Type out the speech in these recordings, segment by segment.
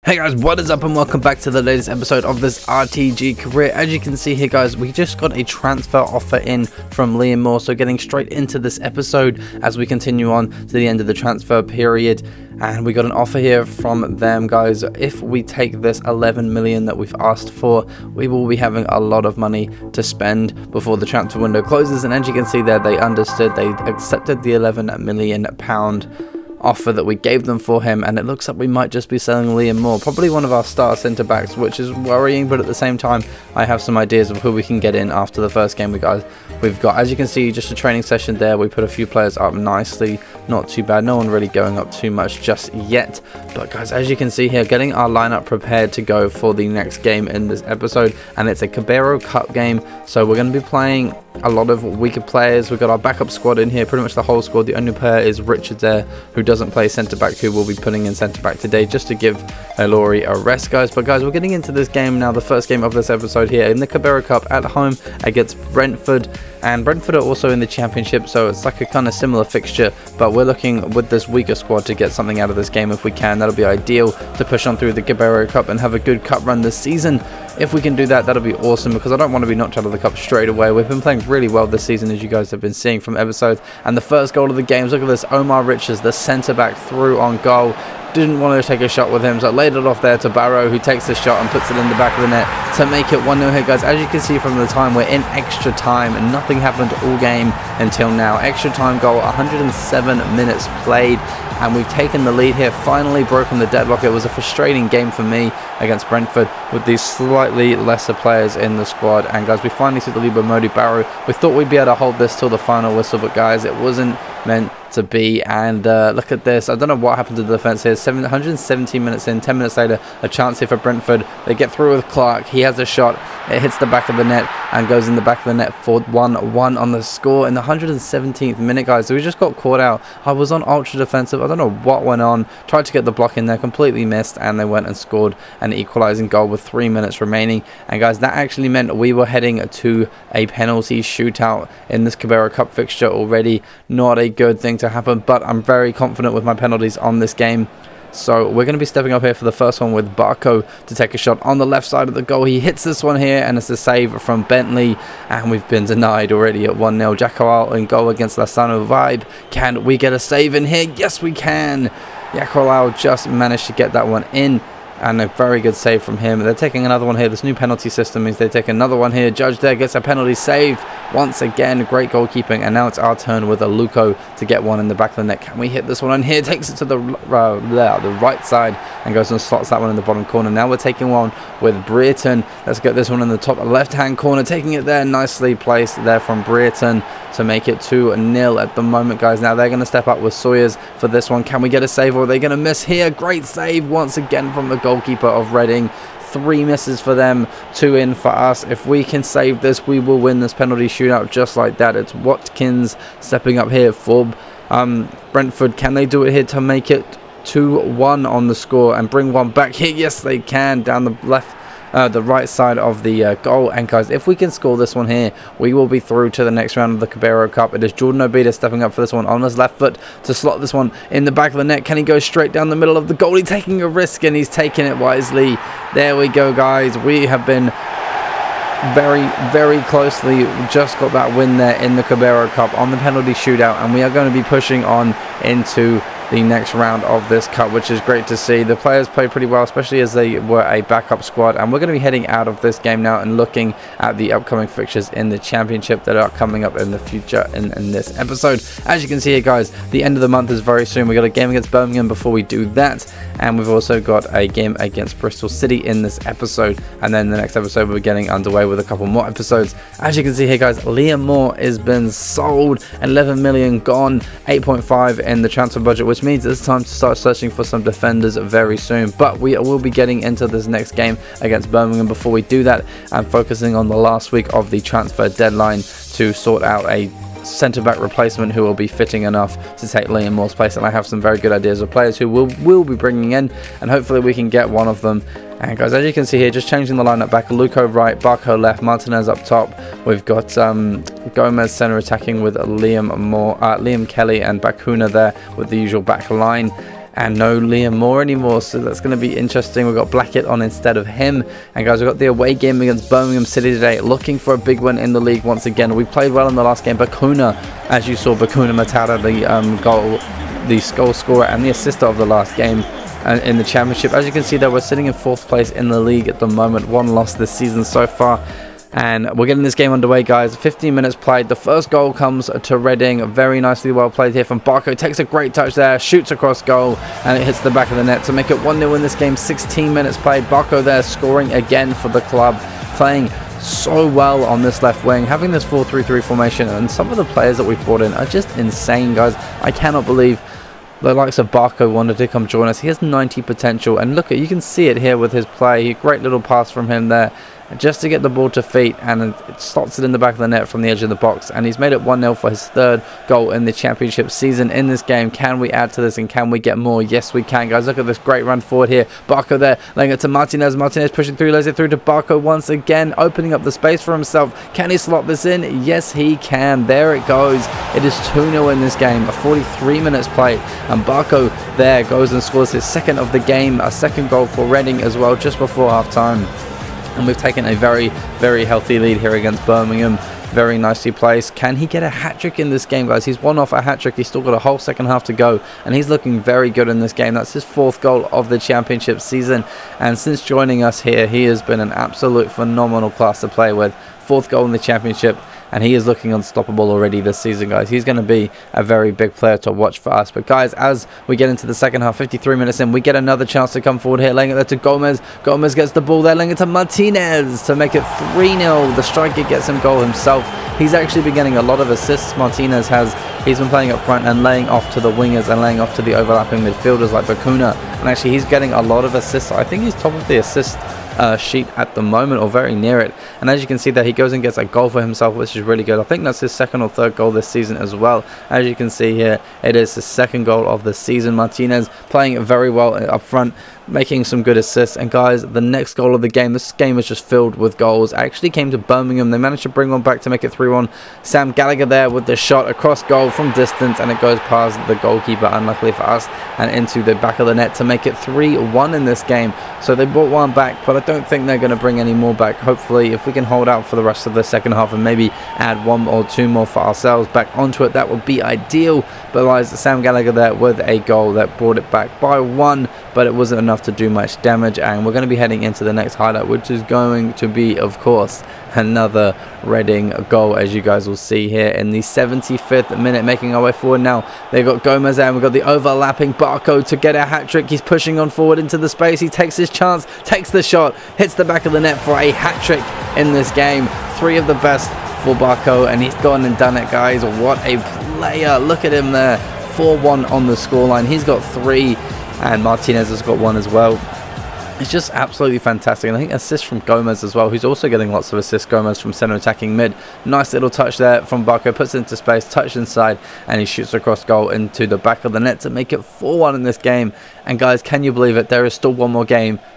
Hey guys, what is up and welcome back to the latest episode of this RTG career. As you can see here guys, we just got a transfer offer in from Liam Moore, so getting straight into this episode as we continue on to the end of the transfer period. And we got an offer here from them guys. If we take this 11 million that we've asked for, we will be having a lot of money to spend before the transfer window closes. And as you can see there, they understood, they accepted the 11 million pound offer that we gave them for him, and it looks like we might just be selling Liam Moore, probably one of our star centre backs, which is worrying, but at the same time I have some ideas of who we can get in after the first game we've got. As you can see, just a training session there. We put a few players up nicely, not too bad, no one really going up too much just yet. But guys, as you can see here, getting our lineup prepared to go for the next game in this episode, and it's a Carabao Cup game, so we're going to be playing a lot of weaker players. We've got our backup squad in here, pretty much the whole squad. The only player is Richard there, who doesn't play centre back, who we'll be putting in centre back today just to give Laurie a rest, guys. But guys, we're getting into this game now, the first game of this episode here in the Carabao Cup at home against Brentford. And Brentford are also in the Championship, so it's like a kind of similar fixture, but we're looking with this weaker squad to get something out of this game if we can. That'll be ideal to push on through the Carabao Cup and have a good cup run this season. If we can do that, that'll be awesome, because I don't want to be knocked out of the cup straight away. We've been playing really well this season, as you guys have been seeing from episodes. And the first goal of the game, look at this, Omar Richards, the centre-back, through on goal. Didn't want to take a shot with him, so I laid it off there to Barrow, who takes the shot and puts it in the back of the net to make it 1-0 here, guys. As you can see from the time, we're in extra time, and nothing happened all game until now. Extra time goal, 107 minutes played, and we've taken the lead here, finally broken the deadlock. It was a frustrating game for me against Brentford with these slightly lesser players in the squad. And guys, we finally see the lead by Modi Barrow. We thought we'd be able to hold this till the final whistle, but guys, it wasn't meant to be. And look at this, I don't know what happened to the defense here. 117 minutes in, 10 minutes later, a chance here for Brentford. They get through with Clark, he has a shot, it hits the back of the net and goes in the back of the net for 1-1 on the score in the 117th minute, guys. So we just got caught out. I was on ultra defensive, I don't know what went on, tried to get the block in there, completely missed, and they went and scored an equalizing goal with 3 minutes remaining. And guys, that actually meant we were heading to a penalty shootout in this Carabao Cup fixture already. Not a good thing to happen, but I'm very confident with my penalties on this game. So we're going to be stepping up here for the first one with Barco to take a shot on the left side of the goal. He hits this one here, and it's a save from Bentley, and we've been denied already at 1-0. Jackoal in goal against Lasano Vibe. Can we get a save in here? Yes, we can. Jackoal just managed to get that one in, and a very good save from him. They're taking another one here. This new penalty system means they take another one here. Judge there gets a penalty save once again. Great goalkeeping, and now it's our turn with Aluko to get one in the back of the net. Can we hit this one in here? Takes it to the right side and goes and slots that one in the bottom corner. Now we're taking one with Brereton. Let's get this one in the top left hand corner, taking it there, nicely placed there from Brereton to make it 2-0 at the moment, guys. Now they're going to step up with Sawyers for this one. Can we get a save, or are they going to miss here? Great save once again from the goalkeeper of Reading. 3 misses for them, 2 in for us. If we can save this, we will win this penalty shootout just like that. It's Watkins stepping up here for Brentford. Can they do it here to make it 2-1 on the score and bring one back here? Yes, they can, down the right side of the goal. And guys, if we can score this one here, we will be through to the next round of the Carabao Cup. It is Jordan Obita stepping up for this one on his left foot to slot this one in the back of the net. Can he go straight down the middle of the goal? He's taking a risk, and he's taking it wisely. There we go, guys. We have been very, very closely just got that win there in the Carabao Cup on the penalty shootout, and we are going to be pushing on into the next round of this cup, which is great to see. The players play pretty well, especially as they were a backup squad, and we're going to be heading out of this game now and looking at the upcoming fixtures in the Championship that are coming up in the future in this episode. As you can see here, guys, the end of the month is very soon. We got a game against Birmingham before we do that, and we've also got a game against Bristol City in this episode, and then the next episode we're getting underway with a couple more episodes. As you can see here, guys, Liam Moore has been sold, 11 million gone, 8.5 in the transfer budget, which means it's time to start searching for some defenders very soon. But we will be getting into this next game against Birmingham. Before we do that, I'm focusing on the last week of the transfer deadline to sort out a centre-back replacement who will be fitting enough to take Liam Moore's place, and I have some very good ideas of players who will be bringing in, and hopefully we can get one of them. And guys, as you can see here, just changing the lineup back, Luco right, Barco left, Martinez up top. We've got Gomez centre attacking with Liam Kelly and Bakuna there with the usual back line. and no Liam Moore anymore, so that's going to be interesting. We've got Blackett on instead of him. And guys, we've got the away game against Birmingham City today, looking for a big win in the league once again. We played well in the last game. Bakuna, as you saw, Bakuna Matata, the goal scorer and the assister of the last game in the championship. As you can see, though, we're sitting in 4th place in the league at the moment. 1 loss this season so far. And we're getting this game underway, guys. 15 minutes played. The first goal comes to Reading. Very nicely well played here from Barco. Takes a great touch there. Shoots across goal. And it hits the back of the net to make it 1-0 in this game. 16 minutes played. Barco there scoring again for the club. Playing so well on this left wing. Having this 4-3-3 formation. And some of the players that we've brought in are just insane, guys. I cannot believe the likes of Barco wanted to come join us. He has 90 potential. And look, you can see it here with his play. Great little pass from him there, just to get the ball to feet, and it slots it in the back of the net from the edge of the box. And he's made it 1-0 for his 3rd goal in the championship season in this game. Can we add to this, and can we get more? Yes, we can, guys. Look at this great run forward here. Barco there, laying it to Martinez. Martinez pushing through, lays it through to Barco once again, opening up the space for himself. Can he slot this in? Yes, he can. There it goes. It is 2-0 in this game. 43 minutes played, and Barco there goes and scores his 2nd of the game. A 2nd goal for Reading as well, just before half-time. And we've taken a very, very healthy lead here against Birmingham. Very nicely placed. Can he get a hat-trick in this game, guys? He's one off a hat-trick. He's still got a whole second half to go, and he's looking very good in this game. That's his 4th goal of the championship season, and since joining us here, he has been an absolute phenomenal class to play with. 4th goal in the championship, and he is looking unstoppable already this season, guys. He's going to be a very big player to watch for us. But guys, as we get into the second half, 53 minutes in, we get another chance to come forward here, laying it there to Gomez. Gomez gets the ball there, laying it to Martinez to make it 3-0. The striker gets him goal himself. He's actually been getting a lot of assists. Martinez has. He's been playing up front and laying off to the wingers and laying off to the overlapping midfielders like Bakuna. And actually, he's getting a lot of assists. I think he's top of the assist sheet at the moment, or very near it. And as you can see there, he goes and gets a goal for himself, which is really good. I think that's his 2nd or 3rd goal this season as well. As you can see here, it is his 2nd goal of the season. Martinez playing very well up front, making some good assists. And guys, the next goal of the game, this game is just filled with goals. Actually came to Birmingham. They managed to bring one back to make it 3-1. Sam Gallagher there with the shot across goal from distance, and it goes past the goalkeeper, unluckily for us, and into the back of the net to make it 3-1 in this game. So they brought one back, but I don't think they're going to bring any more back. Hopefully, if we can hold out for the rest of the second half and maybe add 1 or 2 more for ourselves back onto it, that would be ideal. But guys, Sam Gallagher there with a goal that brought it back by 1, but it wasn't enough to do much damage. And we're going to be heading into the next highlight, which is going to be, of course, another Reading goal, as you guys will see here in the 75th minute. Making our way forward now, they've got Gomez there, and we've got the overlapping Barco to get a hat-trick. He's pushing on forward into the space. He takes his chance, takes the shot, hits the back of the net for a hat-trick in this game. 3 of the best for Barco, and he's gone and done it, guys. What a player. Look at him there. 4-1 on the scoreline. He's got 3, and Martinez has got 1 as well. It's just absolutely fantastic. And I think assist from Gomez as well, who's also getting lots of assists. Gomez from centre attacking mid. Nice little touch there from Barco. Puts it into space, touch inside, and he shoots across goal into the back of the net to make it 4-1 in this game. And guys, can you believe it? There is still 1 more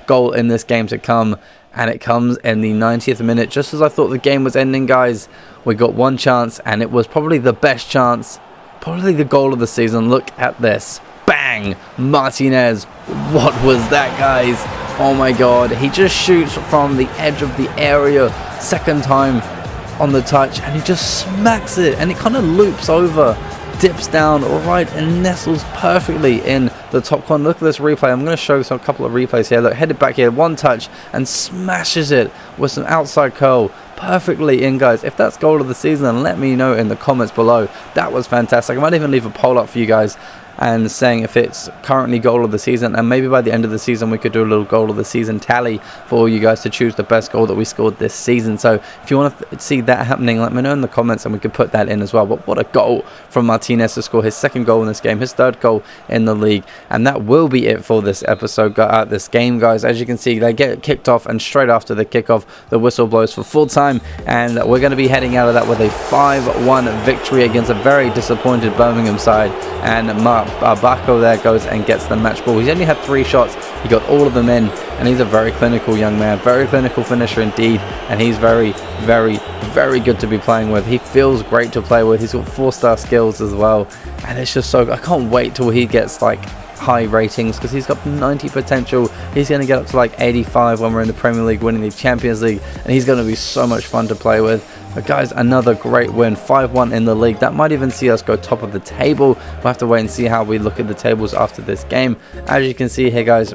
goal in this game to come. And it comes in the 90th minute. Just as I thought the game was ending, guys, we got 1 chance, and it was probably the best chance. Probably the goal of the season. Look at this. Bang! Martinez. What was that, guys? Oh my god. He just shoots from the edge of the area. 2nd time on the touch, and he just smacks it. And it kind of loops over, dips down right, and nestles perfectly in the top corner. Look at this replay. I'm going to show a couple of replays here. Look, headed back here, 1 touch, and smashes it with some outside curl perfectly in, guys. If that's goal of the season, let me know in the comments below. That was fantastic. I might even leave a poll up for you guys and saying if it's currently goal of the season, and maybe by the end of the season we could do a little goal of the season tally for all you guys to choose the best goal that we scored this season. So if you want to see that happening, let me know in the comments and we could put that in as well. But what a goal from Martinez to score his 2nd goal in this game, his 3rd goal in the league. And that will be it for this episode, this game, guys. As you can see, they get kicked off, and straight after the kickoff the whistle blows for full time, and we're going to be heading out of that with a 5-1 victory against a very disappointed Birmingham side. And Barco there goes and gets the match ball. He's only had 3 shots, he got all of them in, and he's a very clinical young man, very clinical finisher indeed, and he's very, very, very good to be playing with. He feels great to play with. He's got 4-star skills as well, and it's just so, I can't wait till he gets like high ratings because he's got 90 potential. He's going to get up to like 85 when we're in the Premier League winning the Champions League, and he's going to be so much fun to play with. But guys, another great win, 5-1 in the league. That might even see us go top of the table. We'll have to wait and see how we look at the tables after this game. As you can see here, guys,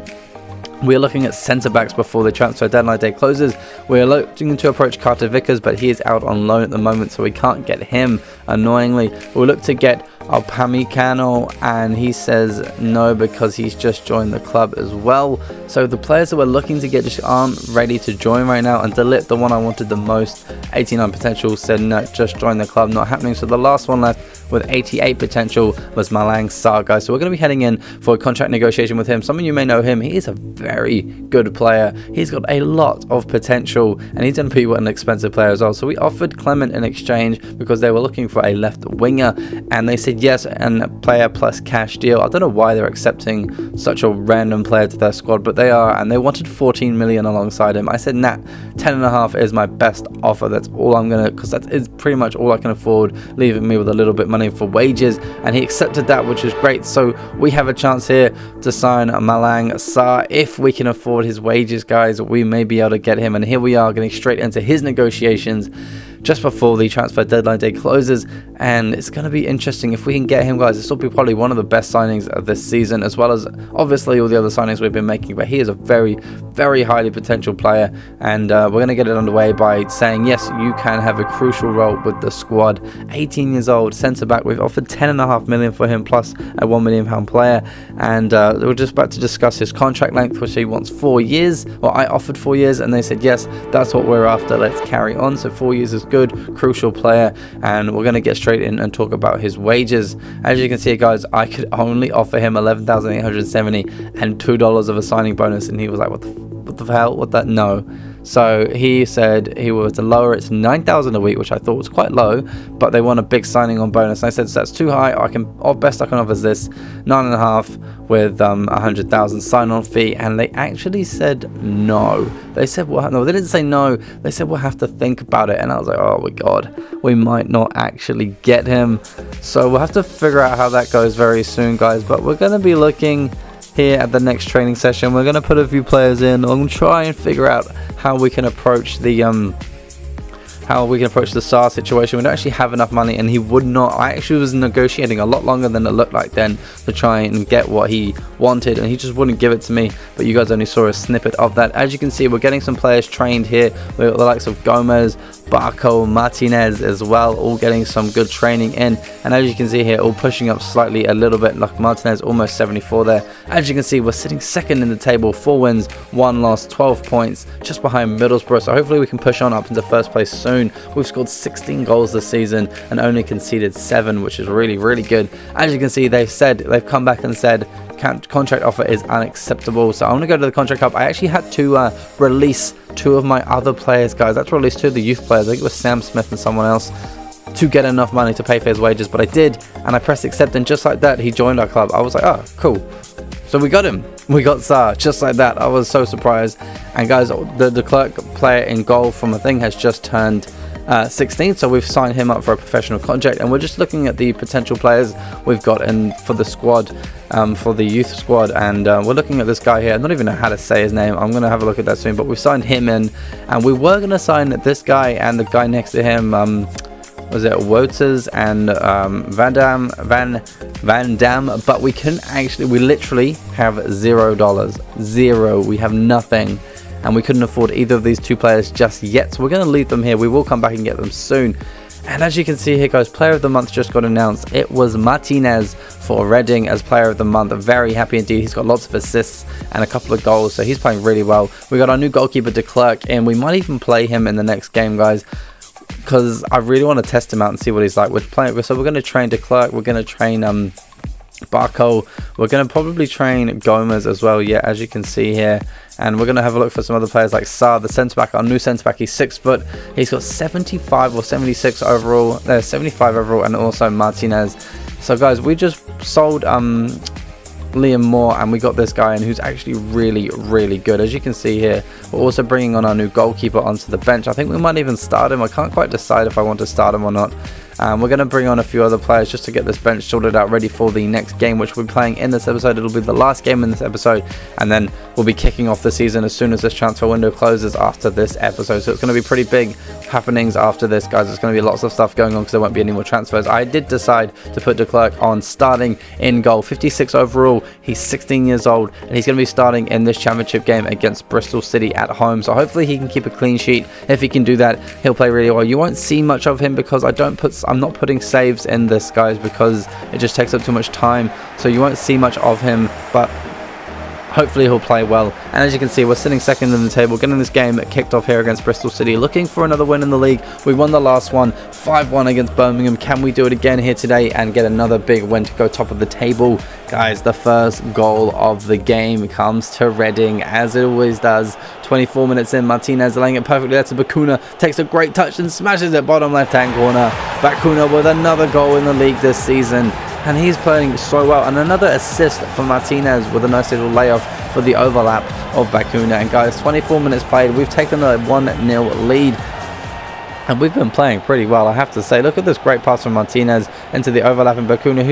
we're looking at centre backs before the transfer deadline day closes. We're looking to approach Carter Vickers, but he is out on loan at the moment, so we can't get him, annoyingly. We'll look to get Upamecano, and he says no because he's just joined the club as well. So the players that we're looking to get just aren't ready to join right now. And Delit, the one I wanted the most, 89 potential, said no, just joined the club, not happening. So the last one left with 88 potential was Malang Sarr, guys. So we're going to be heading in for a contract negotiation with him. Some of you may know him. He is a very good player. He's got a lot of potential, and he's going to be an expensive player as well. So we offered Clement in exchange because they were looking for a left winger, and they said yes, and a player plus cash deal. I don't know why they're accepting such a random player to their squad, but they are, and they wanted 14 million alongside him. I said, nah, 10.5 is my best offer. That's all I'm gonna, because that is pretty much all I can afford, leaving me with a little bit money for wages, and he accepted that, which is great. So we have a chance here to sign Malang Sarr. If we can afford his wages, guys, we may be able to get him, and here we are getting straight into his negotiations just before the transfer deadline day closes, and it's going to be interesting if we can get him, guys. This will be probably one of the best signings of this season, as well as obviously all the other signings we've been making, but he is a very, very highly potential player, and we're going to get it underway by saying yes, you can have a crucial role with the squad. 18 years old, centre back. We've offered 10.5 million for him plus a £1 million player, and we're just about to discuss his contract length, which he wants 4 years. Well, I offered 4 years and they said yes, that's what we're after, let's carry on. So 4 years is good, crucial player, and we're going to get straight in and talk about his wages. As you can see, guys, I could only offer him 11,870 and $2 of a signing bonus, and he was like, what the hell, what that, no. So he said he was to lower it to 9,000 a week, which I thought was quite low, but they want a big signing on bonus. And I said, so that's too high. Best I can offer is this 9.5 with 100,000 sign-on fee, and they actually said no. They said, well, no, they didn't say no. They said we'll have to think about it, and I was like, oh my god, we might not actually get him. So we'll have to figure out how that goes very soon, guys. But we're going to be looking here at the next training session. We're going to put a few players in and try and figure out how we can approach the Sarr situation. We don't actually have enough money, and he would not. I actually was negotiating a lot longer than it looked like then to try and get what he wanted, and he just wouldn't give it to me. But you guys only saw a snippet of that. As you can see, we're getting some players trained here. We've got the likes of Gomez, Barco, Martinez as well, all getting some good training in. And as you can see here, all pushing up slightly a little bit, like Martinez almost 74 there. As you can see, we're sitting second in the table, 4 wins, 1 loss, 12 points, just behind Middlesbrough. So hopefully we can push on up into first place soon. We've scored 16 goals this season and only conceded 7, which is really, really good. As you can see, they've come back and said contract offer is unacceptable. So I'm going to go to the contract hub. I actually had to release 2 of my other players, guys. That's released 2 of the youth players. I think it was Sam Smith and someone else, to get enough money to pay for his wages. But I did, and I pressed accept, and just like that, he joined our club. I was like, oh, cool. So we got him. We got Sarr, just like that. I was so surprised. And guys, the Clerk player in goal from a thing has just turned 16, so we've signed him up for a professional contract, and we're just looking at the potential players we've got in for the squad, for the youth squad, and we're looking at this guy here. I don't even know how to say his name. I'm going to have a look at that soon, but we've signed him in, and we were going to sign this guy and the guy next to him, was it Wouters and Van Dam, but we couldn't actually, we literally have $0, zero, we have nothing. And we couldn't afford either of these 2 players just yet, so we're going to leave them here. We will come back and get them soon. And as you can see here, guys, player of the month just got announced. It was Martinez for Reading as player of the month. Very happy indeed. He's got lots of assists and a couple of goals, so he's playing really well. We got our new goalkeeper de Klerk, and we might even play him in the next game, guys, because I really want to test him out and see what he's like. So we're going to train de Klerk. We're going to train Barco. We're going to probably train Gomez as well, yeah, as you can see here. And we're going to have a look for some other players like Sarr, the centre back, our new centre back. He's 6 foot. He's got 75 or 76 overall. 75 overall, and also Martinez. So guys, we just sold Liam Moore, and we got this guy in who's actually really, really good. As you can see here, we're also bringing on our new goalkeeper onto the bench. I think we might even start him. I can't quite decide if I want to start him or not. We're going to bring on a few other players just to get this bench sorted out, ready for the next game, which we'll be playing in this episode. It'll be the last game in this episode, and then we'll be kicking off the season as soon as this transfer window closes after this episode. So it's going to be pretty big happenings after this, guys. There's going to be lots of stuff going on because there won't be any more transfers. I did decide to put de Klerk on starting in goal, 56 overall. He's 16 years old, and he's going to be starting in this championship game against Bristol City at home. So hopefully he can keep a clean sheet. If he can do that, he'll play really well. You won't see much of him because I'm not putting saves in this, guys, because it just takes up too much time. So you won't see much of him, but hopefully he'll play well. And as you can see, we're sitting second in the table, getting this game kicked off here against Bristol City, looking for another win in the league. We won the last one, 5-1 against Birmingham. Can we do it again here today and get another big win to go top of the table? Guys, the first goal of the game comes to Reading, as it always does. 24 minutes in, Martinez laying it perfectly there to Bakuna, takes a great touch and smashes it bottom left-hand corner. Bakuna with another goal in the league this season, and he's playing so well. And another assist for Martinez with a nice little layoff for the overlap of Bakuna. And guys, 24 minutes played, we've taken a 1-0 lead, and we've been playing pretty well, I have to say. Look at this great pass from Martinez into the overlapping Bakuna,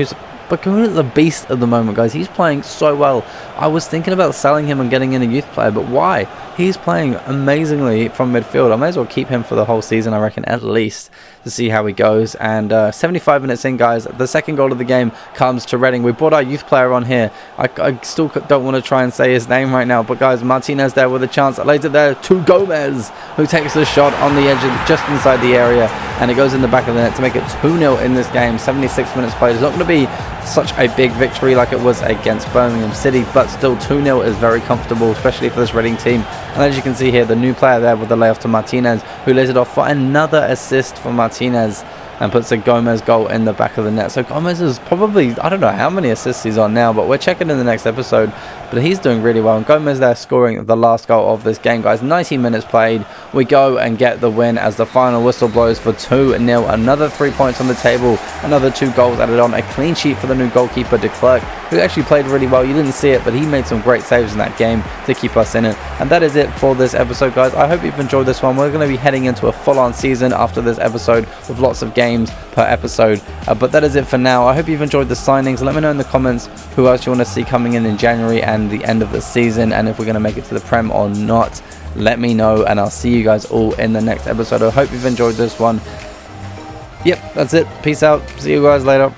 Bakuna's a beast at the moment, guys. He's playing so well. I was thinking about selling him and getting in a youth player, but why? He's playing amazingly from midfield. I may as well keep him for the whole season, I reckon, at least, to see how he goes. And 75 minutes in, guys, the second goal of the game comes to Reading. We brought our youth player on here. I still don't want to try and say his name right now, but guys, Martinez there with a chance, lays it there to Gomez, who takes the shot on the edge of just inside the area, and it goes in the back of the net to make it 2-0 in this game. 76 minutes played. It's not going to be such a big victory like it was against Birmingham City, but still 2-0 is very comfortable, especially for this Reading team. And as you can see here, the new player there with the layoff to Martinez, who lays it off for another assist for Martinez and puts a Gomez goal in the back of the net. So Gomez is probably, I don't know how many assists he's on now, but we're checking in the next episode. But he's doing really well. And Gomez there scoring the last goal of this game, guys. 90 minutes played. We go and get the win as the final whistle blows for 2-0. Another 3 points on the table. Another 2 goals added on. A clean sheet for the new goalkeeper, de Klerk, who actually played really well. You didn't see it, but he made some great saves in that game to keep us in it. And that is it for this episode, guys. I hope you've enjoyed this one. We're going to be heading into a full-on season after this episode with lots of games per episode. But that is it for now. I hope you've enjoyed the signings. Let me know in the comments who else you want to see coming in January and the end of the season, and if we're going to make it to the Prem or not. Let me know, and I'll see you guys all in the next episode. I hope you've enjoyed this one. Yep, that's it. Peace out. See you guys later.